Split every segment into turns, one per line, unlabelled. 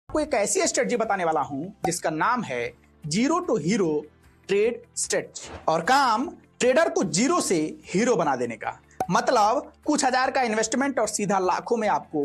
आपको एक ऐसी स्ट्रेटजी बताने वाला हूं जिसका नाम है zero to hero trade strategy. और काम ट्रेडर को जीरो से हीरो बना देने का। मतलब कुछ हजार का इन्वेस्टमेंट और सीधा लाखों में आपको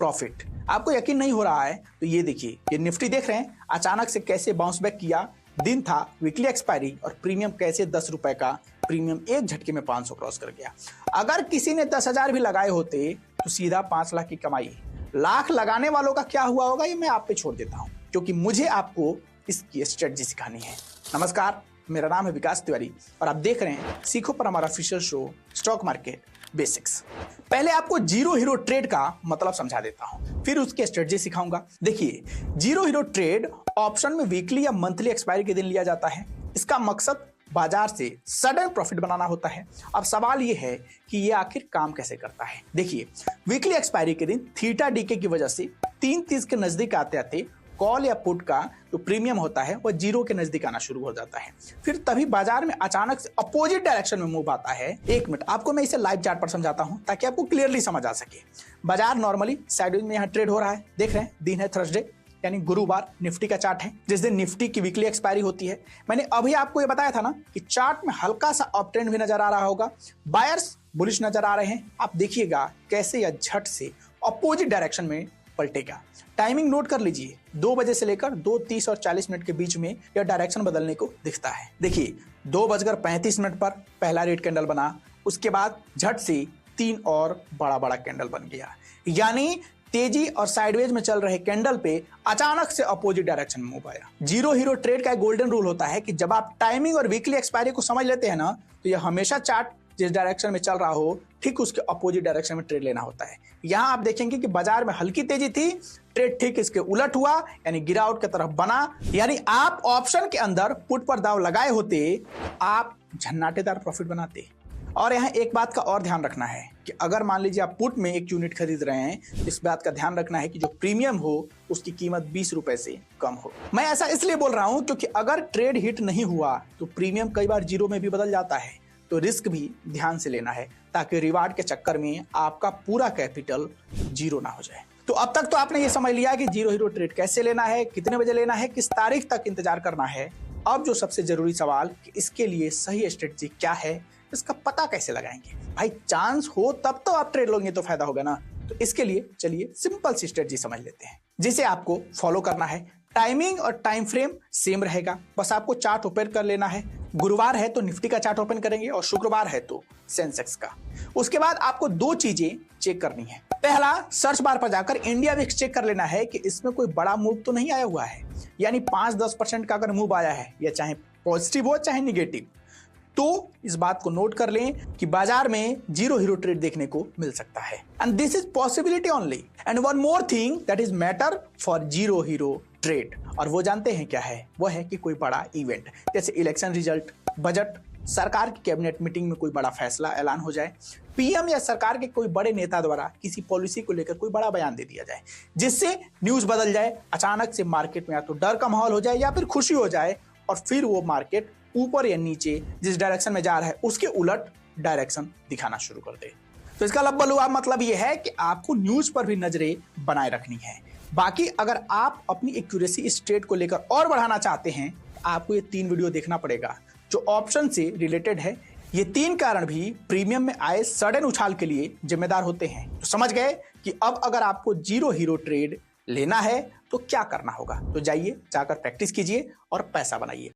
प्रॉफिट। आपको यकीन नहीं हो रहा है तो ये देखिए, ये निफ्टी देख रहे हैं अचानक से कैसे बाउंस बैक किया। दिन था, वीकली एक्सपायरी और प्रीमियम कैसे 10 रुपए का प्रीमियम एक झटके में 500 क्रॉस कर गया। अगर किसी ने 10,000 भी लगाए होते तो सीधा 5 लाख की कमाई। लाख लगाने वालों का क्या हुआ होगा ये मैं आप पे छोड़ देता हूं, क्योंकि मुझे आपको इसकी स्ट्रेटजी सिखानी है। नमस्कार, मेरा नाम है विकास तिवारी और आप देख रहे हैं सीखो पर हमारा official show stock market basics. पहले आपको जीरो हीरो ट्रेड का मतलब समझा देता हूं, फिर उसकी स्ट्रेटजी सिखाऊंगा। देखिए, जीरो हीरो ट्रेड ऑप्शन में वीकली या मंथली एक्सपायरी के दिन लिया जाता है। इसका मकसद बाजार से सडन प्रॉफिट बनाना होता है। अब सवाल यह है कि यह आखिर काम कैसे करता है। देखिए, वीकली एक्सपायरी के दिन थीटा डीके की वजह से 3:30 के नजदीक आते आते कॉल या पुट का जो प्रीमियम होता है वह जीरो के नजदीक आना शुरू हो जाता है। फिर तभी बाजार में अचानक से अपोजिट डायरेक्शन में मूव आता है। एक मिनट, आपको मैं इसे लाइव चार्ट पर समझाता हूं ताकि आपको क्लियरली समझ आ सके। बाजार नॉर्मली साइडवेज में यहाँ ट्रेड हो रहा है, देख रहे हैं। दिन है थर्सडे यानी गुरुवार, निफ्टी का चार्ट है जिस दिन निफ्टी की वीकली एक्सपायरी होती है। मैंने अभी आपको ये बताया था ना कि चार्ट में हल्का सा अप ट्रेंड भी नजर आ रहा होगा, बायर्स बुलिश नजर आ रहे हैं। आप देखिएगा कैसे यह झट से अपोजिट डायरेक्शन में पलटेगा। टाइमिंग नोट कर लीजिए, 2 बजे से लेकर 2:30 और 40 मिनट के बीच में यह डायरेक्शन बदलने को दिखता है। देखिए, 2:35 पर पहला रेड कैंडल बना, उसके बाद झट से 3 और बड़ा कैंडल बन गया। यानी तेजी और साइडवेज में चल रहे कैंडल पे अचानक से अपोजिट डायरेक्शन में मूव आया। जीरो हीरो ट्रेड का गोल्डन रूल होता है कि जब आप टाइमिंग और वीकली एक्सपायरी को समझ लेते हैं ना, तो यह हमेशा चार्ट जिस डायरेक्शन में चल रहा हो ठीक उसके अपोजिट डायरेक्शन में ट्रेड लेना होता है। यहां आप देखेंगे कि बाजार में हल्की तेजी थी, ट्रेड ठीक इसके उलट हुआ, यानी गिरावट की तरफ बना। यानी आप ऑप्शन के अंदर पुट पर दाव लगाए होते, आप झन्नाटेदार प्रॉफिट बनाते। और यहाँ एक बात का और ध्यान रखना है कि अगर मान लीजिए आप पुट में 1 यूनिट खरीद रहे हैं, इस बात का ध्यान रखना है कि जो प्रीमियम हो उसकी कीमत 20 रुपए से कम हो। मैं ऐसा इसलिए बोल रहा हूं क्योंकि अगर ट्रेड हिट नहीं हुआ तो प्रीमियम कई बार जीरो में भी बदल जाता है, तो रिस्क भी ध्यान से लेना है ताकि रिवार्ड के चक्कर में आपका पूरा कैपिटल जीरो ना हो जाए। तो अब तक तो आपने ये समझ लिया कि जीरो हीरो ट्रेड कैसे लेना है, कितने बजे लेना है, किस तारीख तक इंतजार करना है। अब जो सबसे जरूरी सवाल कि इसके लिए सही स्ट्रेटजी क्या है, इसका पता कैसे लगाएंगे। भाई, चांस हो तब तो आप ट्रेड लोगे तो फायदा होगा ना। तो इसके लिए चलिए सिंपल सी स्ट्रेटजी समझ लेते हैं जिसे आपको फॉलो करना है। टाइमिंग और टाइम फ्रेम सेम रहेगा, बस आपको चार्ट ओपन कर लेना है। गुरुवार है तो निफ्टी का चार्ट ओपन करेंगे और शुक्रवार है तो सेंसेक्स का। उसके बाद आपको 2 चीजें चेक करनी है। पहला, सर्च बार पर जाकर इंडिया विक्स चेक कर लेना है कि इसमें कोई बड़ा मूव तो नहीं आया हुआ है। यानी 5-10% का अगर मूव आया है, या चाहे पॉजिटिव हो चाहे निगेटिव, तो इस बात को नोट कर लें कि बाजार में जीरो हीरो ट्रेड देखने को मिल सकता है। And this is possibility only. And one more thing that is matter for zero hero trade, और वो जानते हैं क्या है? वो है कि कोई बड़ा इवेंट जैसे इलेक्शन रिजल्ट, बजट, सरकार की कैबिनेट मीटिंग में कोई बड़ा फैसला ऐलान हो जाए, पीएम या सरकार के कोई बड़े नेता द्वारा किसी पॉलिसी को लेकर कोई बड़ा बयान दे दिया जाए जिससे न्यूज बदल जाए। अचानक से मार्केट में या तो डर का माहौल हो जाए या फिर खुशी हो जाए, और फिर वो मार्केट ऊपर या नीचे जिस डायरेक्शन में जा रहा है उसके उलट डायरेक्शन दिखाना शुरू कर दे। तो इसका लब्बलुआ मतलब यह है कि आपको न्यूज पर भी नजरें बनाए रखनी है। बाकी अगर आप अपनी एक्यूरेसी इस ट्रेड को लेकर और बढ़ाना चाहते हैं, आपको ये 3 वीडियो देखना पड़ेगा जो ऑप्शन से रिलेटेड है। ये 3 कारण भी प्रीमियम में आए सडन उछाल के लिए जिम्मेदार होते हैं। तो समझ गए कि अब अगर आपको जीरो हीरो ट्रेड लेना है तो क्या करना होगा। तो जाइए, जाकर प्रैक्टिस कीजिए और पैसा बनाइए।